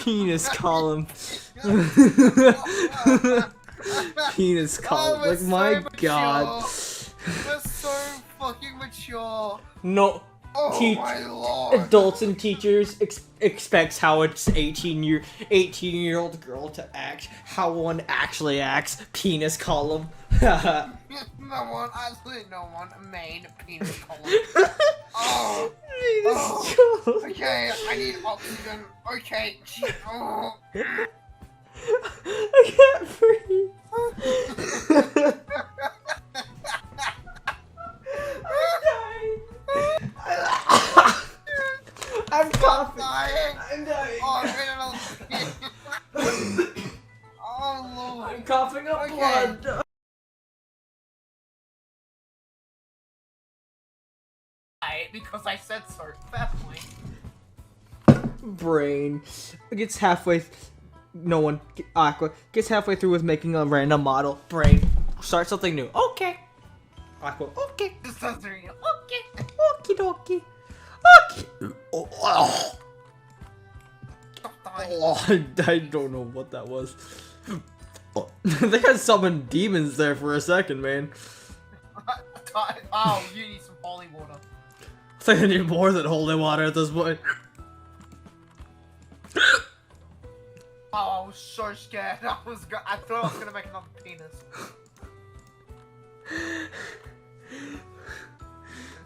Penis column. Penis column. Oh, Like, so my mature. god. We're so fucking mature. No. Oh my lord. Adults and teachers expects how it's 18-year-old girl to act. How one actually acts. Penis column. No one made penis column. Oh. Penis column. Okay, I need oxygen. Okay. Oh. I can't breathe. I'm coughing. I'm dying. Oh, oh lord. I'm coughing up blood. Because I said so. Definitely. Brain gets halfway. No one. Aqua gets halfway through with making a random model. Brain, start something new. Okay. Aqua. Okay. This sounds real. Okay. Okie dokie. Okay. Oh, Stop dying. I don't know what that was. They had summoned demons there for a second, man. Oh, you need some holy water. I think I need more than holy water at this point. Oh, I was so scared. I thought I was gonna make another penis.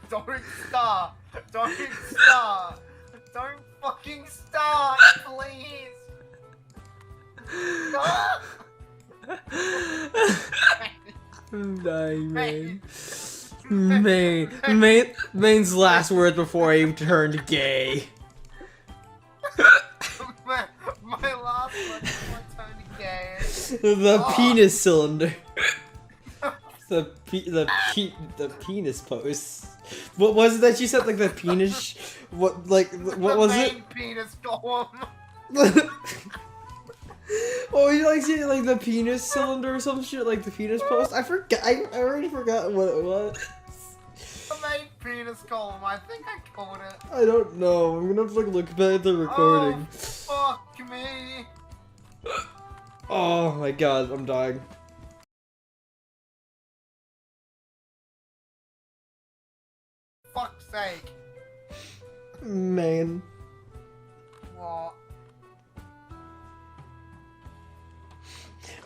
Don't start. Don't start. Don't fucking start, please. Stop. I'm dying, man. Main's last words bore he turned gay. My last one before turning gay. The penis cylinder. The penis pose. What was it that you said? Like the penis? What was it? The main penis golem. What was you like saying? Like the penis cylinder or some shit? Like the penis post? I forgot. I already forgot what it was. The main penis golem. I think I called it. I don't know. I'm gonna have to like look back at the recording. Oh, fuck me. Oh my god, I'm dying. Fuck's sake. Man. What?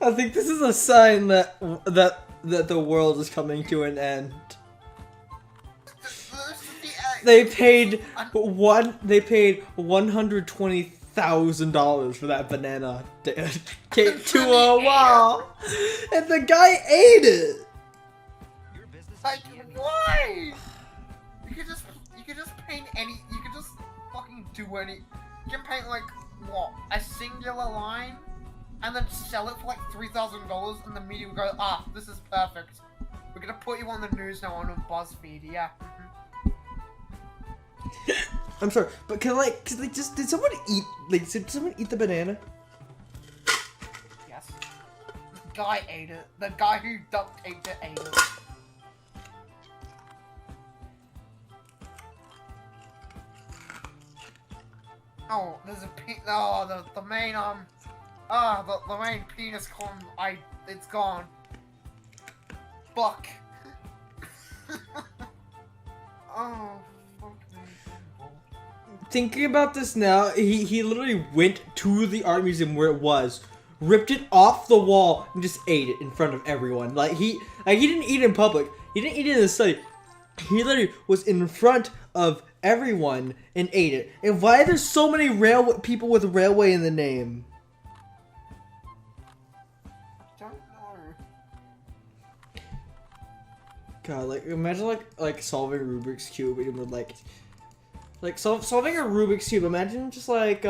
I think this is a sign that the world is coming to an end. They paid $120,000 for that banana cake to a wall, and the guy ate it. Like, why? You could just paint any. You could just fucking do any. You can paint like what? A singular line, and then sell it for like $3,000, and the media will go, ah, this is perfect. We're gonna put you on the news now on BuzzFeed. Yeah. I'm sorry, but did someone eat, did someone eat the banana? Yes. The guy ate it. The guy who duct taped it ate it. Oh, there's a the main the main penis column. It's gone. Fuck. Oh. Thinking about this now, he literally went to the art museum where it was, ripped it off the wall, and just ate it in front of everyone. He didn't eat it in public. He didn't eat it in the study. He literally was in front of everyone and ate it. And why are there so many people with railway in the name? Don't know. God, like imagine like solving Rubik's Cube and with solving a Rubik's Cube. Imagine just like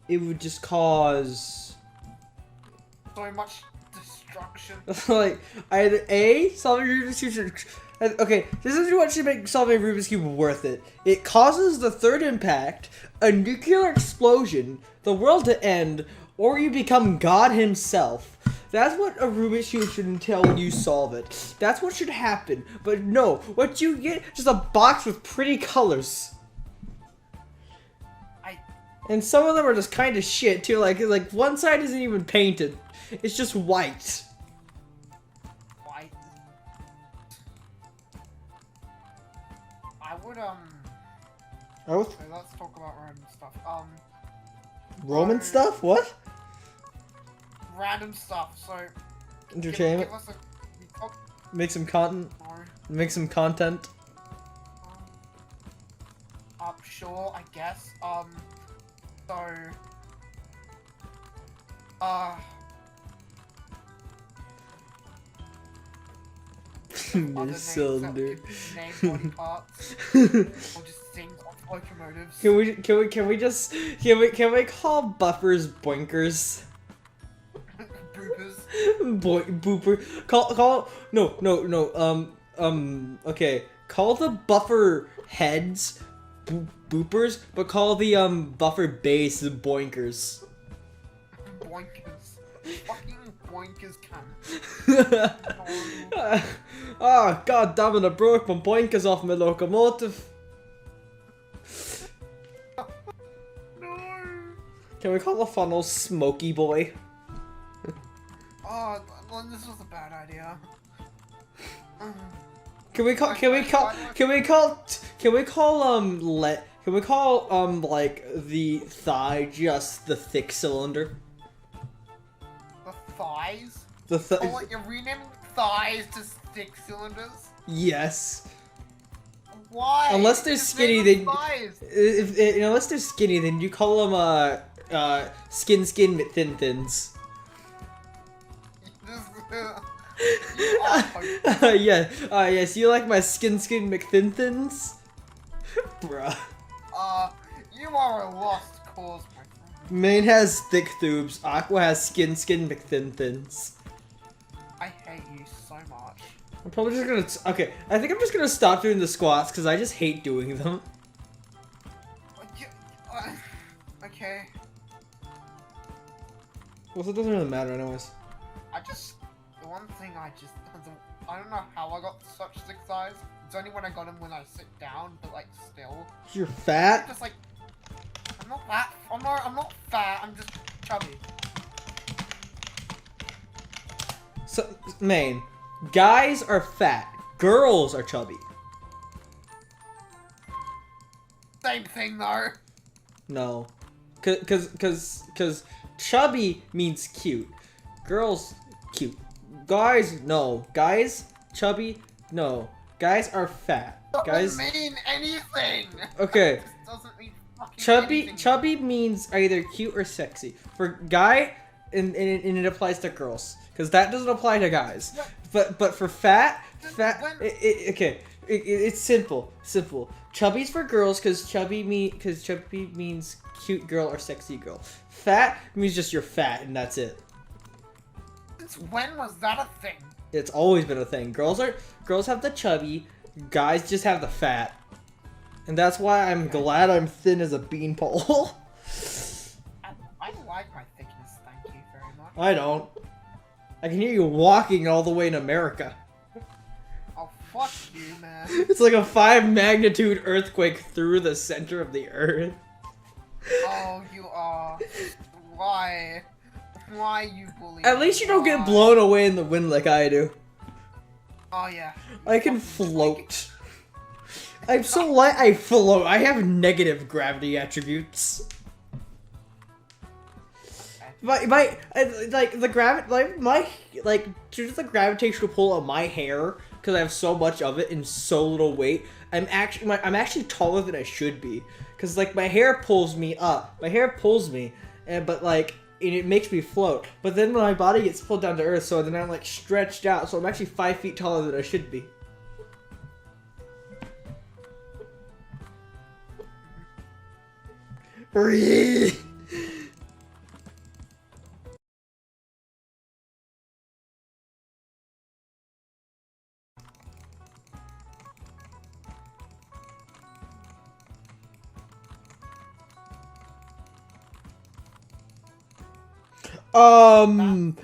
it would just cause So much destruction. like either A, solving Rubik's Cube. Okay, this is what should make solving a Rubik's Cube worth it. It causes the third impact, a nuclear explosion, the world to end, or you become God himself. That's what a Rubik's Cube should entail when you solve it. That's what should happen. But no, what you get, just a box with pretty colors. And some of them are just kind of shit too. Like one side isn't even painted; it's just white. White. I would Oh, so let's talk about random stuff. Roman so- stuff? What? Random stuff. So Entertainment. Give us a. Oh, Make some content. no. Make some content. Sure, I guess. So, other names that Cylinder. we could name body parts, or just things of locomotives. Can we call buffers boinkers? Boopers. Booper. Okay. Call the buffer heads boopers, but call the buffer base boinkers. Boinkers. Fucking boinkers cunt. Ah, god damn it, I broke my boinkers off my locomotive. No. Can we call the funnel Smoky Boy? Oh, well, this was a bad idea. Can we call like the thigh just the thick cylinder? The thighs? The Oh, like you're renaming thighs to stick cylinders? Yes. Why? Unless they're Just skinny, name them they thighs. unless they're skinny, then you call them skin thin thins. Yes, you like my skin McThin-Thins? Bruh. You are a lost cause, my friend. Main has thick thubes, Aqua has skin McThin-Thins. I hate you so much. I'm probably just gonna, okay, I think I'm just gonna stop doing the squats, because I just hate doing them. Okay. Well, it doesn't really matter anyways. The one thing I don't know how I got such thick thighs. It's only when I got them when I sit down, but like still. You're fat? Just like, I'm not fat, I'm just chubby. So, Main, guys are fat, girls are chubby. Same thing though. No. Cause chubby means cute. Girls, cute. Guys, no. Guys, chubby, no. Guys are fat. Guys. Doesn't mean anything. Okay. It doesn't mean fucking anything. Chubby means either cute or sexy. For guy, and it applies to girls, because that doesn't apply to guys. But for fat, it's simple. Chubby's for girls, because chubby means cute girl or sexy girl. Fat means just you're fat, and that's it. Since when was that a thing? It's always been a thing. Girls have the chubby, guys just have the fat. And that's why I'm glad I'm thin as a beanpole. I like my thickness, thank you very much. I don't. I can hear you walking all the way in America. Oh, fuck you, man. It's like a 5 magnitude earthquake through the center of the earth. Oh, you are. Why? Why you bully? At least you don't get blown away in the wind like I do. Oh yeah. I can float. I'm so light I float. I have negative gravity attributes. Due to the gravitational pull of my hair, because I have so much of it and so little weight, I'm actually taller than I should be. Because like my hair pulls me up, but it makes me float. But then when my body gets pulled down to earth, so then I'm like stretched out, so I'm actually 5 feet taller than I should be.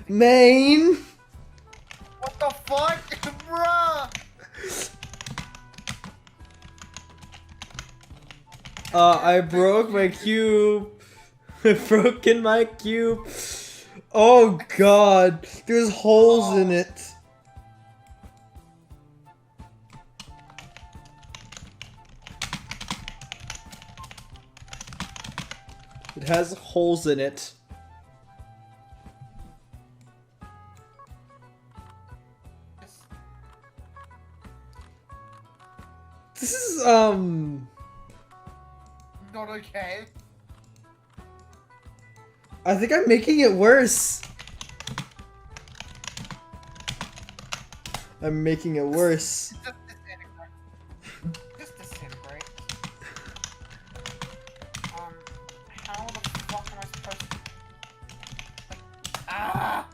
Main. What the fuck, bruh? I broke my cube. I've broken my cube. Oh god, there's holes in it. It has holes in it. This is, Not okay. I think I'm making it worse. I'm making it worse. Just disintegrate. How the fuck am I supposed to... Ah!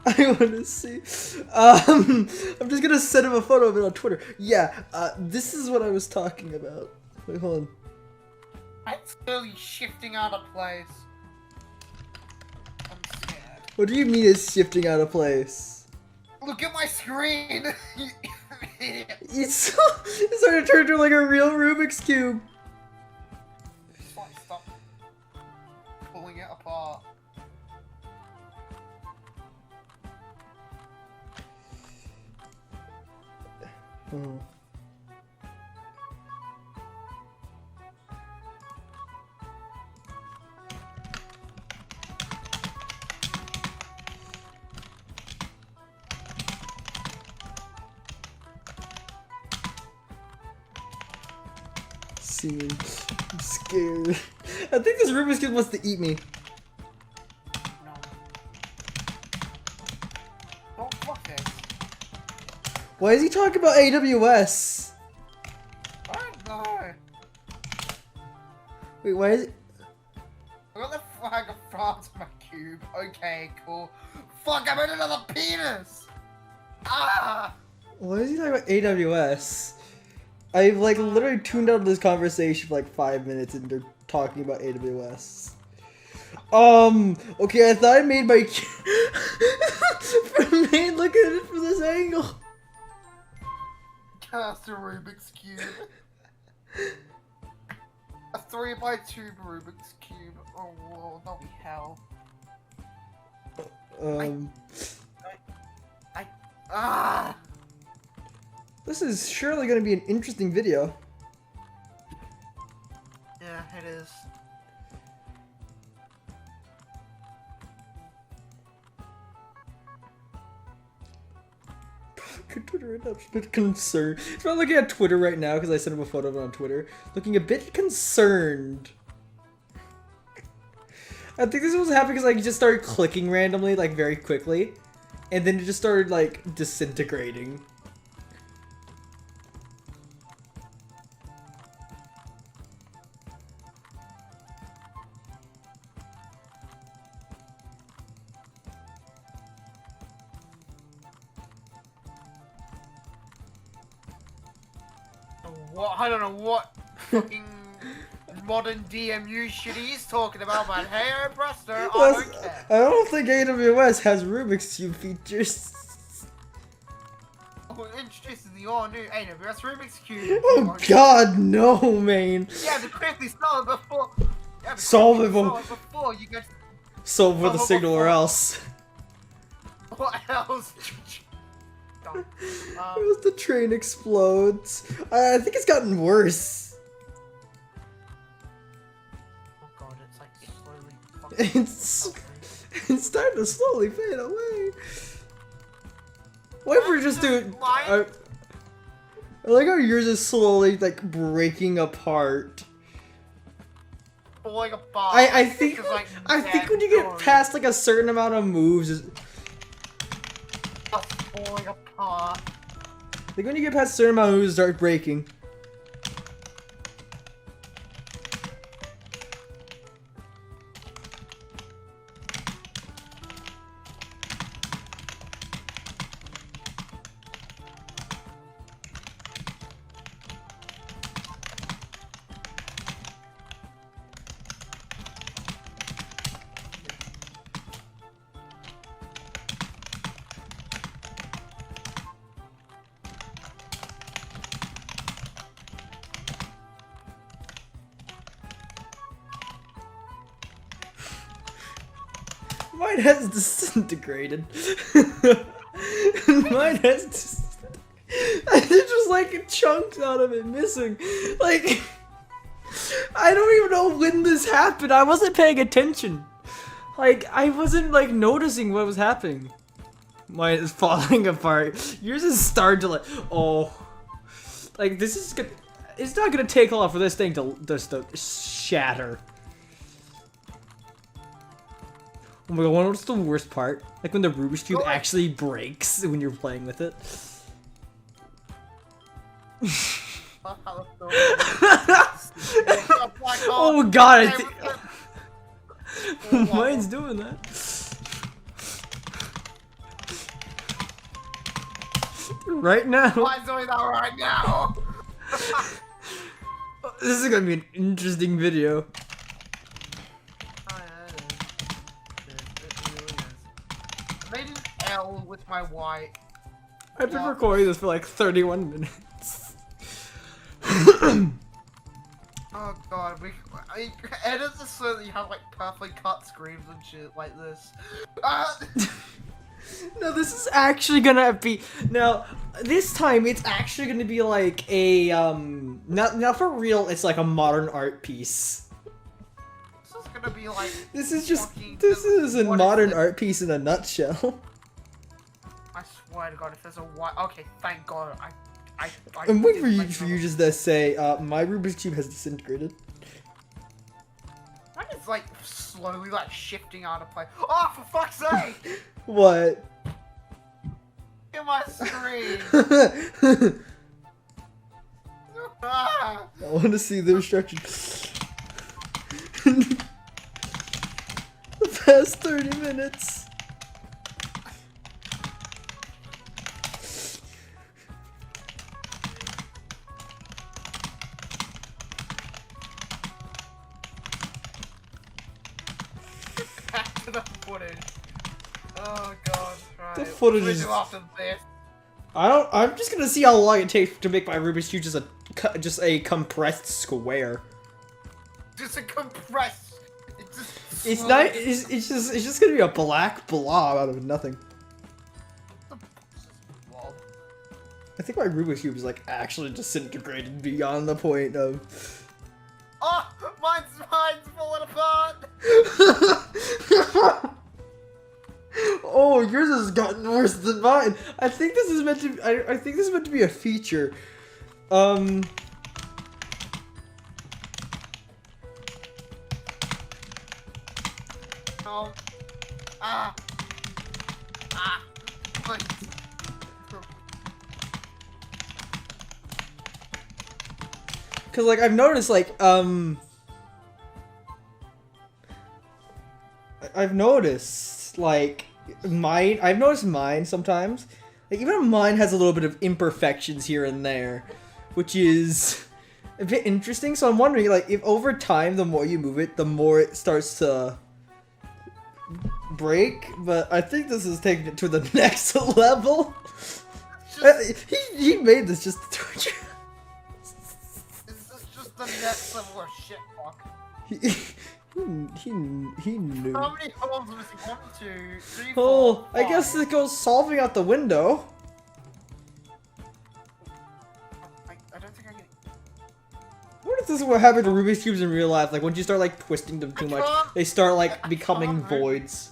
I want to see. I'm just gonna send him a photo of it on Twitter. Yeah, this is what I was talking about. Wait, hold on. It's clearly shifting out of place. I'm scared. What do you mean it's shifting out of place? Look at my screen! It's starting to turn into like a real Rubik's Cube. Stop pulling it apart. Oh. Scene. I'm scared. I think this Rubik's Cube wants to eat me. No. Don't fuck this. Why is he talking about AWS? I don't know. Wait, why is it? I got the flag of France in my cube. Okay, cool. Fuck, I made another penis! Ah! Why is he talking about AWS? I've like literally tuned out this conversation for like 5 minutes and they're talking about AWS. Okay, I thought I made my look at it from this angle. Cast a Rubik's Cube. A 3x2 Rubik's Cube. Oh, whoa, that'll be hell. Ah! This is surely going to be an interesting video. Yeah, it is. Twitter right now, I'm a bit concerned. It's not looking at Twitter right now because I sent him a photo of it on Twitter. Looking a bit concerned. I think this was happening because like he just started clicking randomly, like very quickly, and then it just started like disintegrating. What? I don't know what fucking modern DMU shit he's talking about, but hey, presto, I don't care. I don't think AWS has Rubik's Cube features. Oh, introducing the all-new AWS Rubik's Cube. Oh god, no, man. Yeah, to quickly solve it before... Solve it before you get... Solve for the signal or else. What else? As the train explodes. I think it's gotten worse. Oh god, it's like slowly It's starting to slowly fade away. What if we're just doing... I like how yours is slowly like breaking apart. falling apart. I think when you get past like a certain amount of moves, falling apart. I think when you get past a certain amount of moves, it starts breaking. Mine has disintegrated. Mine has there's just like chunks out of it missing. Like, I don't even know when this happened. I wasn't paying attention. Like, I wasn't like noticing what was happening. Mine is falling apart. Yours is starting to like, oh. Like, this is gonna, it's not gonna take long for this thing to just to shatter. Oh my god, what's the worst part? Like when the Rubik's Cube actually breaks when you're playing with it. Oh god, I think mine's doing that. Right now. Mine's doing that right now. This is gonna be an interesting video. I made an L with my Y. I've been recording this for like 31 minutes. Oh god, I edit this so that you have like perfectly cut screens and shit like this. No, this is actually gonna be, now, this time it's actually gonna be like a, not for real, it's like a modern art piece. This is gonna be like... This is just, this is a modern art piece in a nutshell. I swear to god, if there's a Y, okay, thank god, I'm waiting for you just to say, my Rubik's Cube has disintegrated. Mine is like slowly like shifting out of play. Oh, for fuck's sake! What? In my screen! I want to see the instructions. The past 30 minutes. Back to the footage. Oh god, right. The footage is... I'm just gonna see how long it takes to make my Rubik's Cube just a compressed square. Just a compressed. It's not. It's just gonna be a black blob out of nothing. I think my Rubik's Cube is like actually disintegrated beyond the point of. Oh, mine's falling apart. Oh, yours has gotten worse than mine. I think this is meant to. I think this is meant to be a feature. Oh. Please. Cause like I've noticed like I've noticed like I've noticed mine sometimes, like even mine has a little bit of imperfections here and there, which is a bit interesting. So I'm wondering like if over time the more you move it, the more it starts to break. But I think this is taking it to the next level. He made this just to torture. The next level of shit fuck. He knew. How many holes was he? 1, 2, 3, 4, Oh, 5. I guess it goes solving out the window. I don't think I can. What if this is what happened to Rubik's Cubes in real life? Like, once you start, like, twisting them too much, they start, like, becoming voids.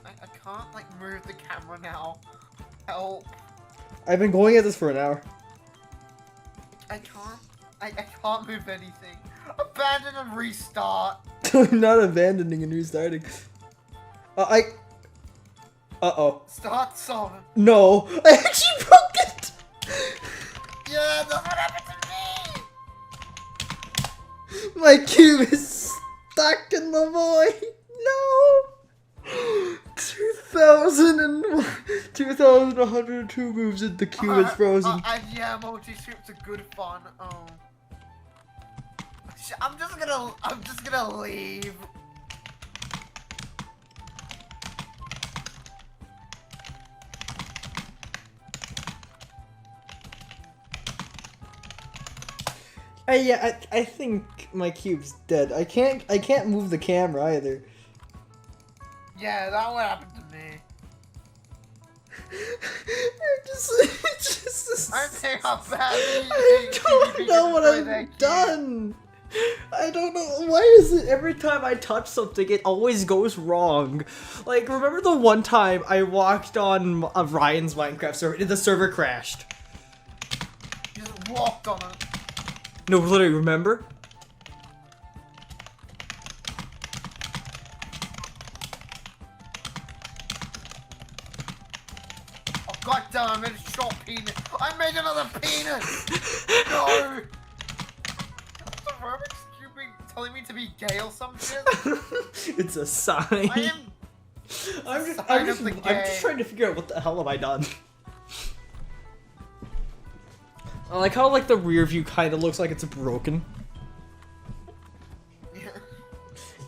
I can't, like, move the camera now. Help. I've been going at this for an hour. I can't. I can't move anything. Abandon and restart. I'm not abandoning and restarting. Uh-oh. Start solving. No. I actually broke it! Yeah, that's what happened to me! My cube is stuck in the void. No! 2,102 moves and the cube is frozen. Yeah, multi-scripts are good fun. I'm just gonna leave. Yeah, I think my cube's dead. I can't move the camera either. Yeah, that would happen to me. I think how badly I don't know what I've done. I don't know. Why is it every time I touch something, it always goes wrong? Like, remember the one time I walked on Ryan's Minecraft server and the server crashed? You just walked on it. No, literally, remember? Oh god damn, I made a short penis. I made another penis! No! The Rubik's Cube telling me to be gay or some shit? It's a sign. I am. I'm just trying to figure out what the hell have I done. I like how like the rear view kind of looks like it's broken. Yeah.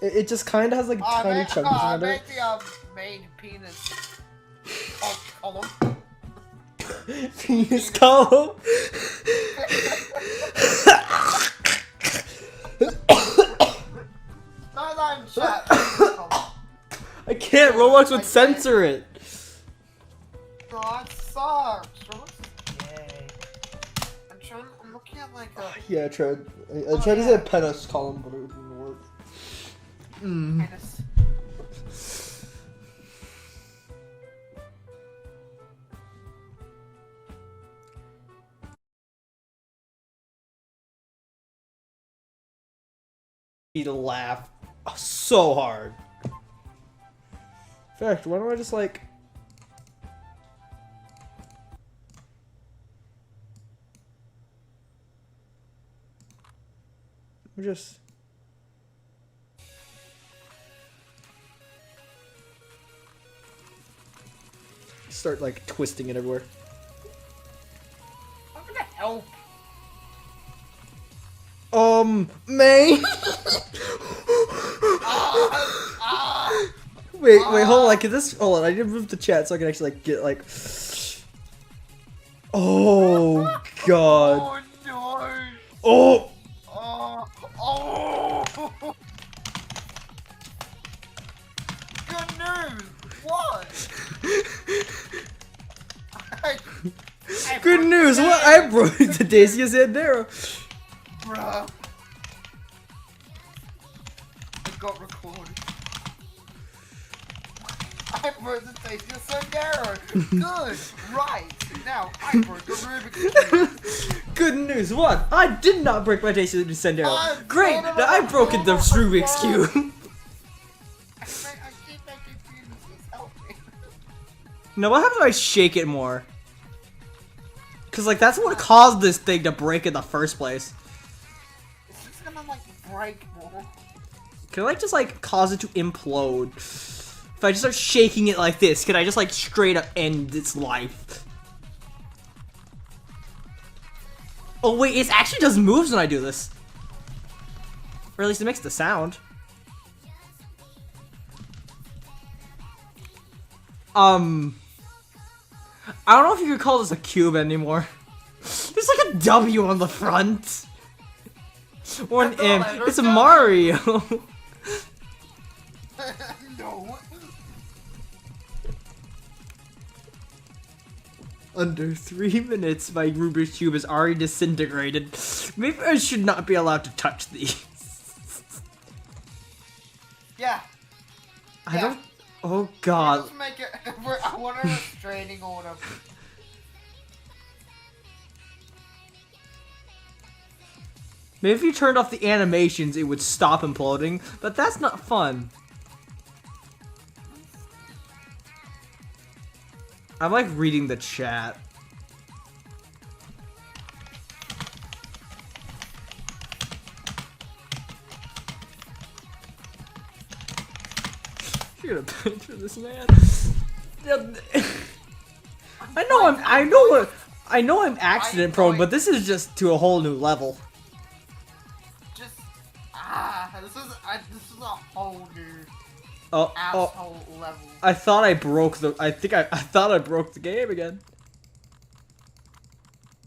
It just kind of has like tiny chunks I under made it. the main penis. Oh, column. Penis column. No, I'm chat. I can't. Roblox would censor it. No, that sucks. Roblox is gay. I'm looking at like a Yeah, I tried. I tried to say penis column, but it didn't work. penis. Me to laugh so hard. In fact, why don't I just like just start like twisting it everywhere. I'm gonna help. Main. Wait, hold on. Like, this. Hold on. I need to move the chat so I can actually like get like. Oh God. Oh no. Oh. Oh. Good news. What? Good news. What? I broke the Daisy Sandero. Bruh. It got recorded. I broke the Daisy Sandero. Good. Right. Now I broke the Rubik's Cube. Good news. What? I did not break my Daisy Sandero. Great. Now I've broken the Rubik's Cube. I keep making penises. Help me. No, what happens if I shake it more? Cause like that's what caused this thing to break in the first place. It's just gonna like break more. Can I like just like cause it to implode? If I just start shaking it like this, can I just like straight up end its life? Oh wait, it actually does moves when I do this. Or at least it makes the sound. I don't know if you could call this a cube anymore. There's like a W on the front. Or an M. It's a Mario. No. Under 3 minutes, my Rubik's Cube is already disintegrated. Maybe I should not be allowed to touch these. Yeah. I don't... Oh God. Let's make it. I want a restraining order. Maybe if you turned off the animations, it would stop imploding, but that's not fun. I'm like reading the chat. You're gonna picture this man. I know I'm accident prone, but this is just to a whole new level. Just this is a whole new Oh, asshole level. I thought I broke the. I thought I broke the game again.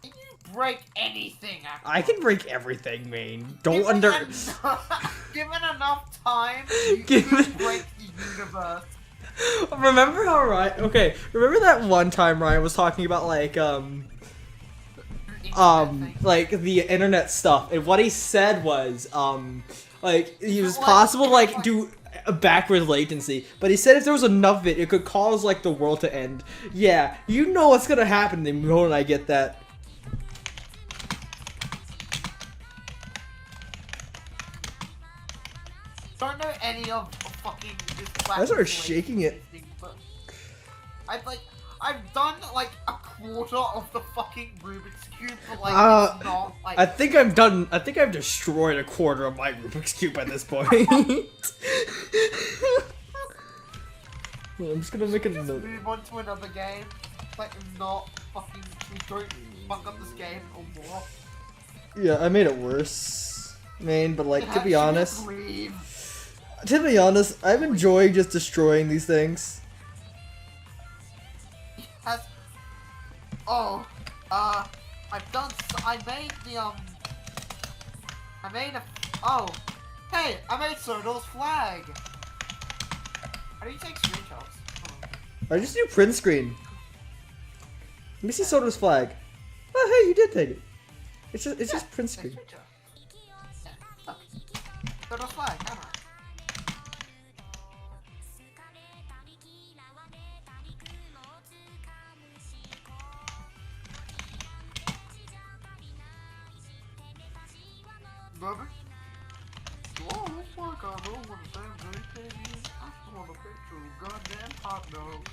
Can you break anything? Aqua? I can break everything, man. Given enough time, you can break the universe. Remember how Ryan? Okay, remember that one time Ryan was talking about like like the internet stuff, and what he said was like it was possible to like do a backward latency, but he said if there was enough of it, it could cause like the world to end. Yeah, you know what's gonna happen the moment I get that. Don't know any of fucking this. I started shaking it. I've done like a quarter of the fucking Rubik's Cube, but like it's not like. I think I'm done. I think I've destroyed a quarter of my Rubik's Cube at this point. Well, I'm just gonna make a note. Move on to another game. Like not fucking. Don't fuck up this game or more. Yeah, I made it worse, man. But like, to be honest, I'm enjoying just destroying these things. Oh, I've done. I made the I made a. Oh, hey, I made Sodal's flag. How do you take screenshots? I just do print screen. Let me see Soda's flag. Oh, hey, you did take it. It's just print screen. Yeah, look. Sodal's flag, camera. Rubik? Oh, looks like I know what the damn thing is. I saw the picture of goddamn hot dog.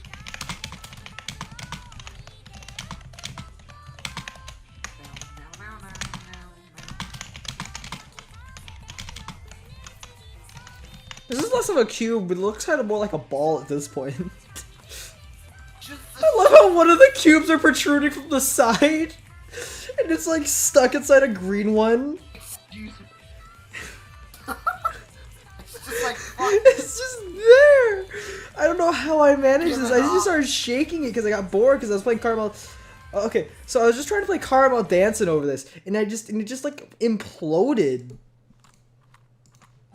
This is less of a cube, it looks kind of more like a ball at this point. I love how one of the cubes are protruding from the side, and it's like stuck inside a green one. Excuse me. It's just like, fuck. It's just there! I don't know how I managed this, I just started shaking it because I got bored because I was playing Caramel. Okay, so I was just trying to play Caramel Dancing over this, and it just like imploded.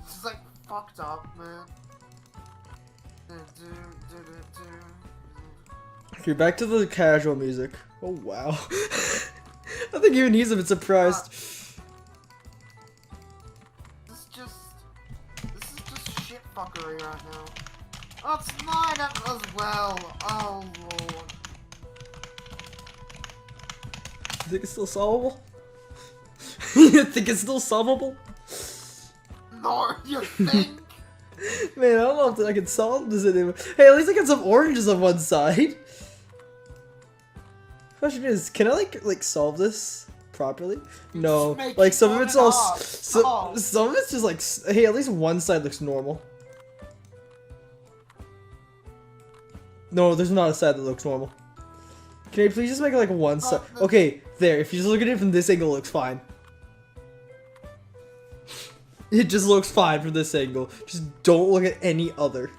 This is like fucked up, man. Okay, back to the casual music. Oh wow. I think even he's a bit surprised. This is just shit fuckery right now. Oh, it's 9 as well. Oh lord. You think it's still solvable? You think it's still solvable? No, you think? Man, I don't know if I can solve this anymore. Hey, at least I got some oranges on one side. Question is, can I like solve this properly? No, like some of it's all some of it's just like, hey, at least one side looks normal. No, there's not a side that looks normal. Can you please just make it like one side? Okay, there. If you just look at it from this angle, it looks fine. It just looks fine from this angle. Just don't look at any other.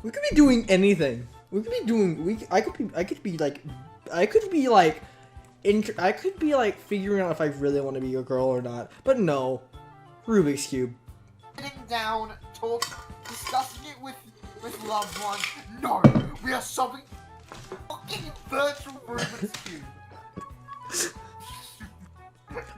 We could be doing anything. We could be doing. I could be like figuring out if I really want to be a girl or not. But no, Rubik's Cube. Sitting down, discussing it with loved ones. No, we are solving fucking virtual Rubik's Cube.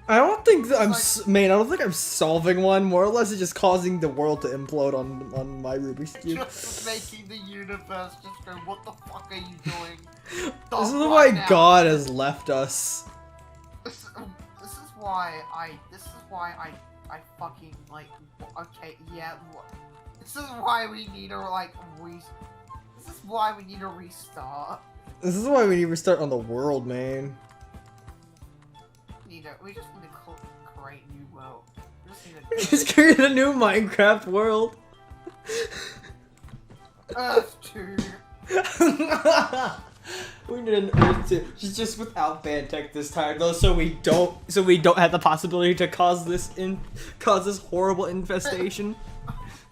I don't think that man. I don't think I'm solving one. More or less, it's just causing the world to implode on my Rubik's Cube. Just making the universe just go. What the fuck are you doing? This is why God has left us. This is why I fucking like. Okay, yeah. This is why we need to This is why we need to restart. This is why we need to restart on the world, man. We just need to create a new world. We just create a new Minecraft world. Earth 2. We need an Earth 2. Just without Bantech this time though, so we don't have the possibility to cause this horrible infestation.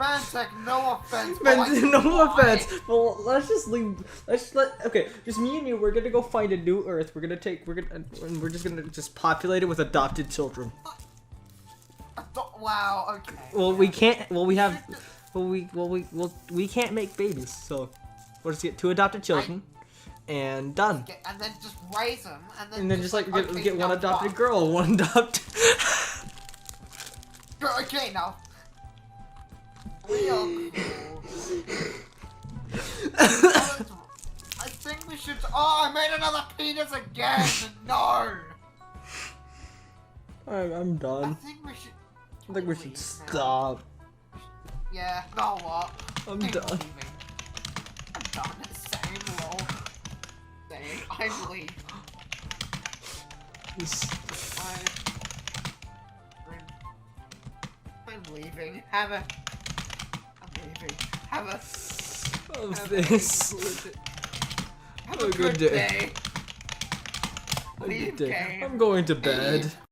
Bantech, no offense. No offense. Well, let's just leave. Okay, just me and you. We're gonna go find a new Earth. We're just gonna populate it with adopted children. Wow. Okay. Well, yeah. we can't. Well, we have. We can't make babies, so we'll just get 2 adopted children, and done. And then just raise them, And then just like okay, get one now adopted what? girl, one adopted. Okay, now. We are cool. I think we should. Oh, I made another penis again. No. I'm I done. think we should. I think we should leave now. stop. Yeah. No what? I'm I'm done. leaving. I'm done. Same lol. Same. I'm leaving. I'm leaving. I'm leaving. Have Of this. a good day. A good Leave day. game. I'm going to bed.